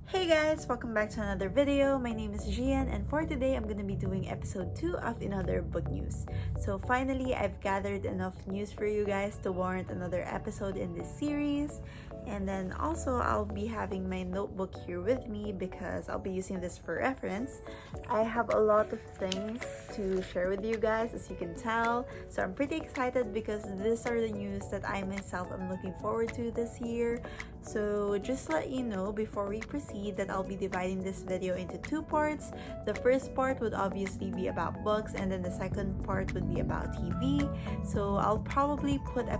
Hey guys, welcome back to another video. My name is Gian, and for today I'm going to be doing episode 2 of another book news. So finally, I've gathered enough news for you guys to warrant another episode in this series. And then also I'll be having my notebook here with me because I'll be using this for reference. I have a lot of things to share with you guys, as you can tell. So I'm pretty excited because these are the news that I myself am looking forward to this year. So just to let you know before we proceed that I'll be dividing this video into two parts. The first part would obviously be about books, and then the second part would be about TV. So I'll probably put a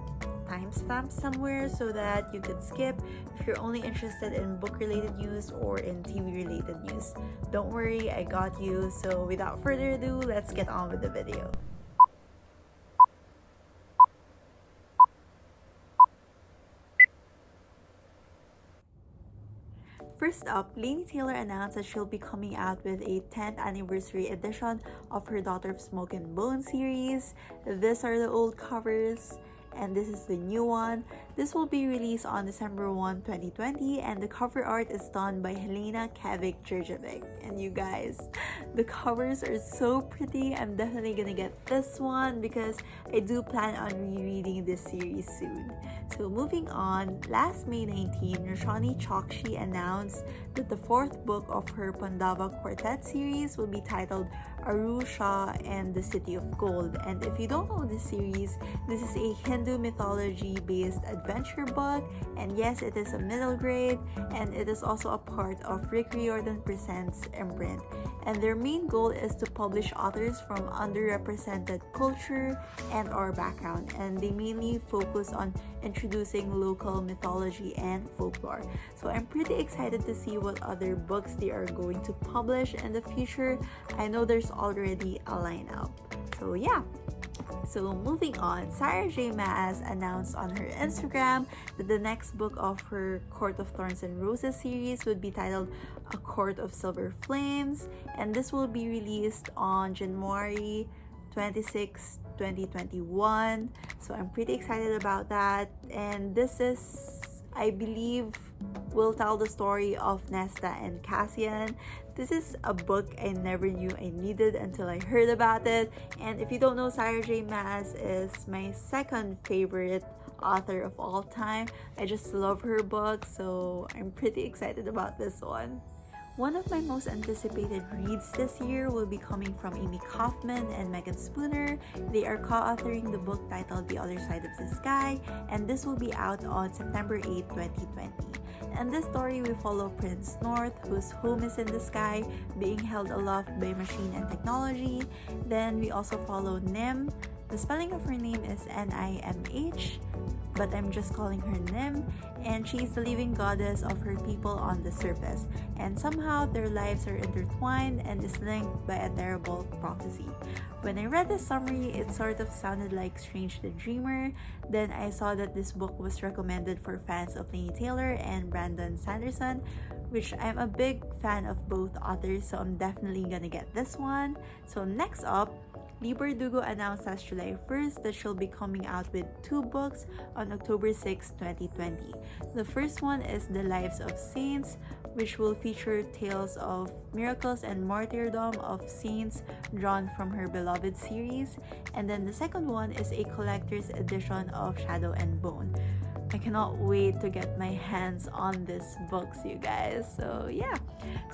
timestamp somewhere so that you could skip if you're only interested in book related news or in TV related news. Don't worry, I got you. So without further ado, let's get on with the video. First up, Laini Taylor announced that she'll be coming out with a 10th anniversary edition of her Daughter of Smoke and Bone series. These are the old covers, and this is the new one. This will be released on December 1, 2020, and the cover art is done by Helena Kavik-Djurjevic. And you guys, the covers are so pretty. I'm definitely gonna get this one because I do plan on rereading this series soon. So moving on, last May 19, Roshani Chokshi announced that the fourth book of her Pandava Quartet series will be titled Arusha and the City of Gold. And if you don't know this series, this is a Hindu mythology-based adventure book, and yes, it is a middle grade, and it is also a part of Rick Riordan Presents imprint. And their main goal is to publish authors from underrepresented culture and or background, and they mainly focus on introducing local mythology and folklore. So I'm pretty excited to see what other books they are going to publish in the future. I know there's already a lineup. So yeah. So moving on, Sarah J. Maas announced on her Instagram that the next book of her Court of Thorns and Roses series would be titled A Court of Silver Flames, and this will be released on January 26, 2021. So I'm pretty excited about that, and this is, I believe, will tell the story of Nesta and Cassian. This is a book I never knew I needed until I heard about it. And if you don't know, Sarah J. Maas is my second favorite author of all time. I just love her books, so I'm pretty excited about this one. One of my most anticipated reads this year will be coming from Amy Kaufman and Megan Spooner. They are co-authoring the book titled The Other Side of the Sky, and this will be out on September 8, 2020. In this story, we follow Prince North, whose home is in the sky, being held aloft by machine and technology. Then we also follow Nim. The spelling of her name is Nimh, but I'm just calling her Nim, and she's the living goddess of her people on the surface, and somehow their lives are intertwined and is linked by a terrible prophecy. When I read the summary, it sort of sounded like Strange the Dreamer. Then I saw that this book was recommended for fans of Laini Taylor and Brandon Sanderson, which I'm a big fan of both authors, so I'm definitely gonna get this one. So next up, Lee Bardugo announced last July 1st that she'll be coming out with two books on October 6, 2020. The first one is The Lives of Saints, which will feature tales of miracles and martyrdom of saints drawn from her beloved series. And then the second one is a collector's edition of Shadow and Bone. I cannot wait to get my hands on these books, you guys. So yeah.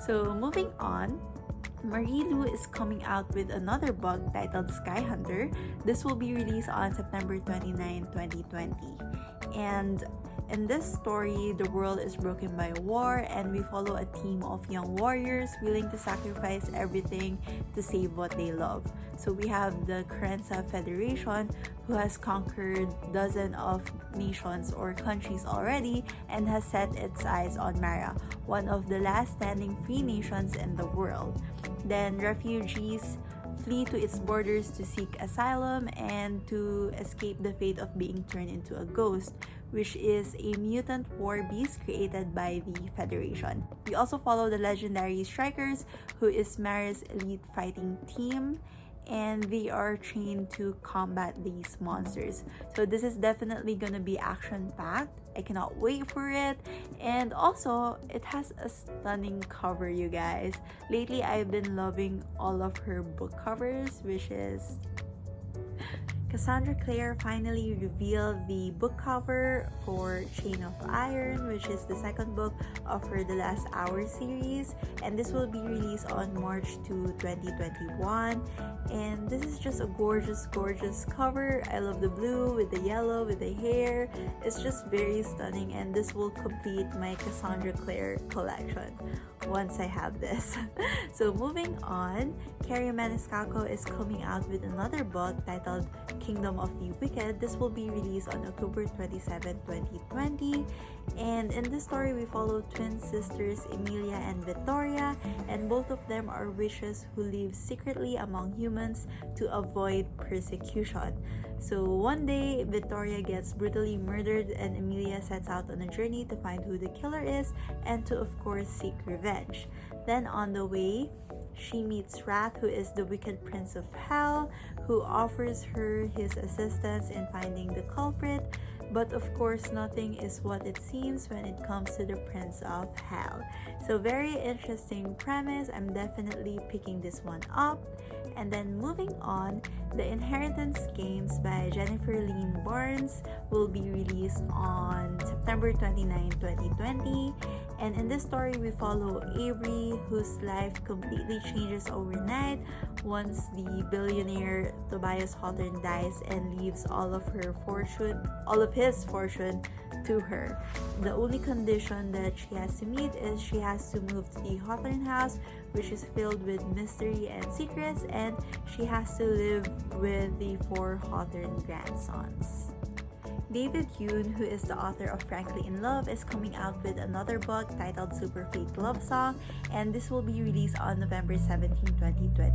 So moving on, Marie Lu is coming out with another book titled Sky Hunter. This will be released on September 29, 2020. And in this story, the world is broken by war, and we follow a team of young warriors willing to sacrifice everything to save what they love. So we have the Krensa Federation, who has conquered dozens of nations or countries already and has set its eyes on Mara, one of the last standing free nations in the world. Then refugees flee to its borders to seek asylum and to escape the fate of being turned into a ghost, which is a mutant war beast created by the Federation. We also follow the legendary Strikers, who is Mara's elite fighting team, and they are trained to combat these monsters. So this is definitely gonna be action-packed. I cannot wait for it. And also, it has a stunning cover, you guys. Lately, I've been loving all of her book covers, which is Cassandra Clare finally revealed the book cover for Chain of Iron, which is the second book of her The Last Hour series, and this will be released on March 2, 2021. And this is just a gorgeous cover. I love the blue with the yellow with the hair. It's just very stunning, and this will complete my Cassandra Clare collection once I have this. So moving on, Carrie Maniscalco is coming out with another book titled Kingdom of the Wicked. This will be released on October 27, 2020. And in this story, we follow twin sisters Emilia and Victoria, and both of them are witches who live secretly among humans to avoid persecution. So one day, Victoria gets brutally murdered, and Emilia sets out on a journey to find who the killer is and to, of course, seek revenge. Then on the way, she meets Wrath, who is the wicked prince of hell, who offers her his assistance in finding the culprit. But of course, nothing is what it seems when it comes to the Prince of Hell. So very interesting premise. I'm definitely picking this one up. And then moving on, The Inheritance Games by Jennifer Lynn Barnes will be released on September 29, 2020. And in this story, we follow Avery, whose life completely changes overnight once the billionaire Tobias Hawthorne dies and leaves all of his fortune to her. The only condition that she has to meet is she has to move to the Hawthorne house, which is filled with mystery and secrets, and she has to live with the 4 Hawthorne grandsons. David Yoon, who is the author of Frankly in Love, is coming out with another book titled Super Fake Love Song, and this will be released on November 17, 2020.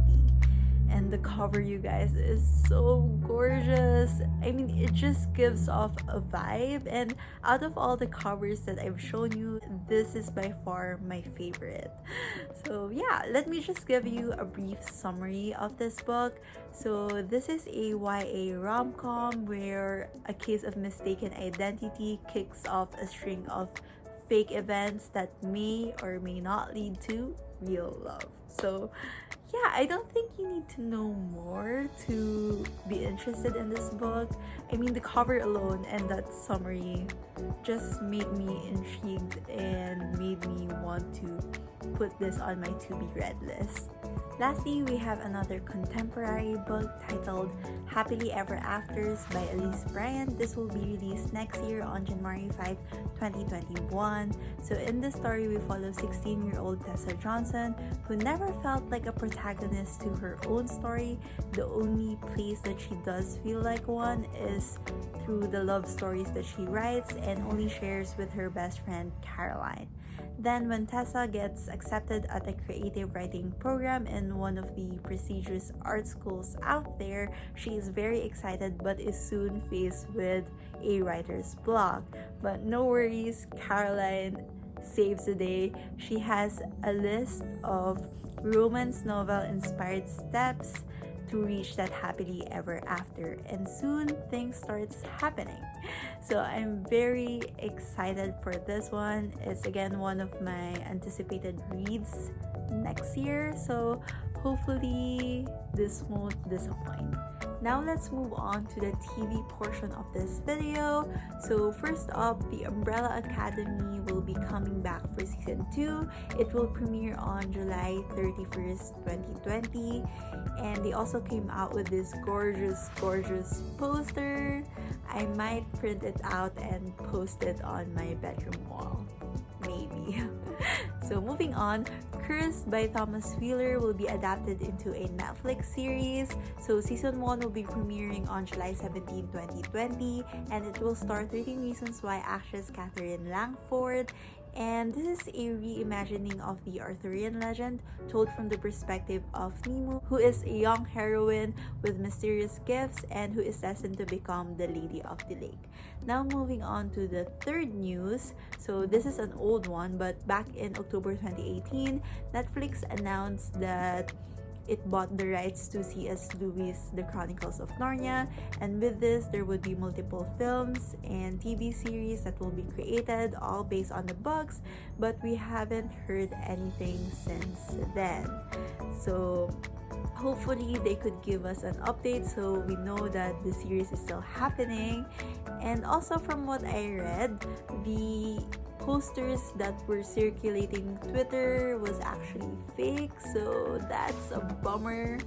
And the cover, you guys, is so gorgeous. I mean, it just gives off a vibe, and out of all the covers that I've shown you, this is by far my favorite. So yeah, let me just give you a brief summary of this book. So this is a YA rom-com where a case of mistaken identity kicks off a string of fake events that may or may not lead to real love. So yeah, I don't think you need to know more to be interested in this book. I mean, the cover alone and that summary just made me intrigued and made me want to put this on my to-be-read list. Lastly, we have another contemporary book titled Happily Ever Afters by Elise Bryant. This will be released next year on January 5, 2021. So in this story, we follow 16-year-old Tessa Johnson, who never felt like a protagonist to her own story. The only place that she does feel like one is through the love stories that she writes and only shares with her best friend Caroline. Then when Tessa gets accepted at a creative writing program in one of the prestigious art schools out there, she is very excited but is soon faced with a writer's block. But no worries, Caroline saves the day. She has a list of romance novel inspired steps to reach that happily ever after, and soon things starts happening. So I'm very excited for this one. It's again one of my anticipated reads next year, so hopefully this won't disappoint. Now let's move on to the TV portion of this video. So first up, The Umbrella Academy will be coming back for season 2. It will premiere on July 31st, 2020. And they also came out with this gorgeous poster. I might print it out and post it on my bedroom wall. Maybe. So moving on, Cursed by Thomas Wheeler will be adapted into a Netflix series. So season 1 will be premiering on July 17, 2020, and it will star 13 Reasons Why actress Catherine Langford. And this is a reimagining of the Arthurian legend told from the perspective of Nimu, who is a young heroine with mysterious gifts and who is destined to become the Lady of the Lake. Now moving on to the third news. So this is an old one, but back in October 2018, Netflix announced that it bought the rights to C.S. Lewis' The Chronicles of Narnia, and with this, there would be multiple films and TV series that will be created, all based on the books, but we haven't heard anything since then. So hopefully they could give us an update so we know that the series is still happening. And also, from what I read, the posters that were circulating Twitter was actually fake, so that's a bummer.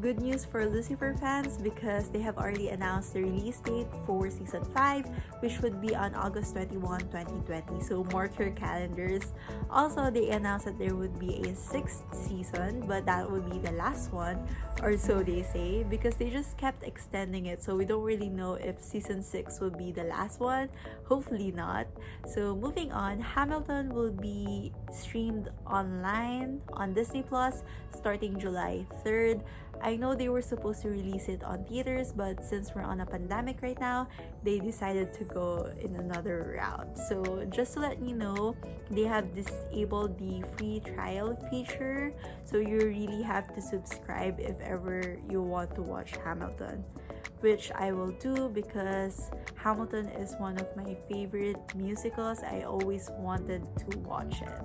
Good news for Lucifer fans because they have already announced the release date for season 5, which would be on August 21, 2020. So mark your calendars. Also, they announced that there would be a 6th season, but that would be the last one, or so they say, because they just kept extending it. So we don't really know if season 6 will be the last one. Hopefully not. So moving on, Hamilton will be streamed online on Disney Plus starting July 3rd. I know they were supposed to release it on theaters, but since we're on a pandemic right now, they decided to go in another route. So just to let you know, they have disabled the free trial feature, so you really have to subscribe if ever you want to watch Hamilton, which I will do because Hamilton is one of my favorite musicals. I always wanted to watch it.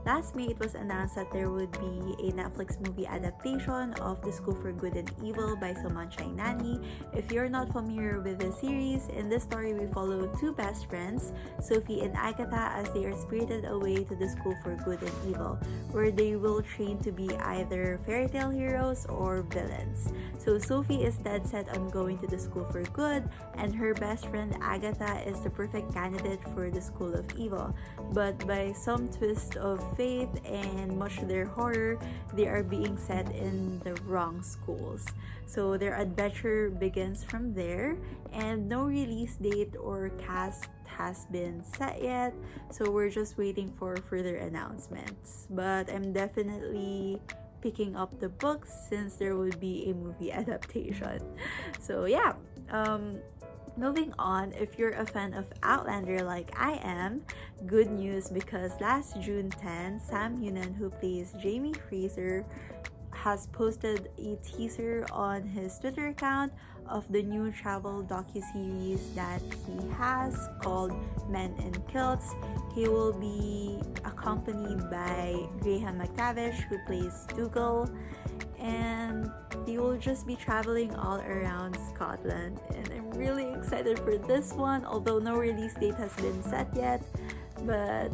Last May, it was announced that there would be a Netflix movie adaptation of The School for Good and Evil by Somanchai Nani. If you're not familiar with the series, in this story we follow two best friends, Sophie and Agatha, as they are spirited away to the School for Good and Evil, where they will train to be either fairy tale heroes or villains. So Sophie is dead set on going to the School for Good, and her best friend Agatha is the perfect candidate for the School of Evil. But by some twist of fate and much to their horror, they are being set in the wrong schools. So their adventure begins from there, and no release date or cast has been set yet, so we're just waiting for further announcements. But I'm definitely picking up the books since there would be a movie adaptation. So yeah, moving on, if you're a fan of Outlander like I am, good news because last June 10, Sam Heughan, who plays Jamie Fraser, has posted a teaser on his Twitter account of the new travel docuseries that he has called Men in Kilts. He will be accompanied by Graham McTavish, who plays Dougal, and they will just be traveling all around Scotland, and I'm really excited for this one, although no release date has been set yet. But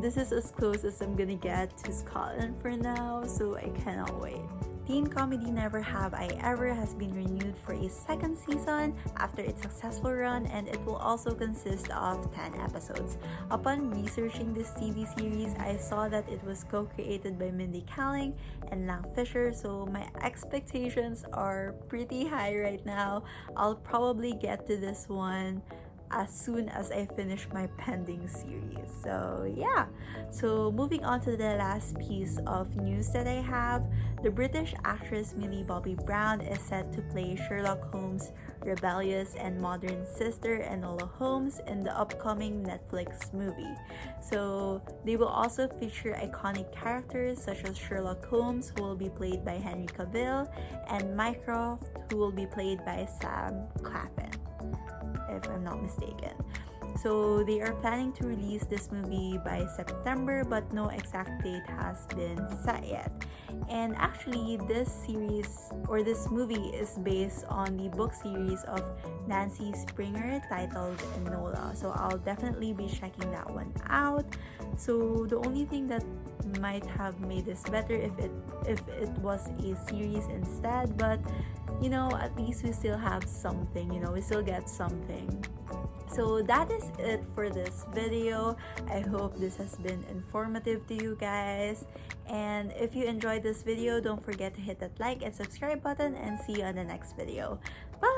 this is as close as I'm gonna get to Scotland for now, so I cannot wait. Teen comedy Never Have I Ever has been renewed for a second season after its successful run, and it will also consist of 10 episodes. Upon researching this TV series, I saw that it was co-created by Mindy Kaling and Lang Fisher, so my expectations are pretty high right now. I'll probably get to this one as soon as I finish my pending series. So yeah, so moving on to the last piece of news that I have, the British actress Millie Bobby Brown is set to play Sherlock Holmes' rebellious and modern sister Enola Holmes in the upcoming Netflix movie. So they will also feature iconic characters such as Sherlock Holmes, who will be played by Henry Cavill, and Mycroft, who will be played by Sam Claflin, if I'm not mistaken. So they are planning to release this movie by September, but no exact date has been set yet. And actually, this series or this movie is based on the book series of Nancy Springer titled Enola. So I'll definitely be checking that one out. So the only thing that might have made this better if it was a series instead, but you know, at least we still have something, you know, we still get something. So that is it for this video. I hope this has been informative to you guys. And if you enjoyed this video, don't forget to hit that like and subscribe button, and see you on the next video. Bye!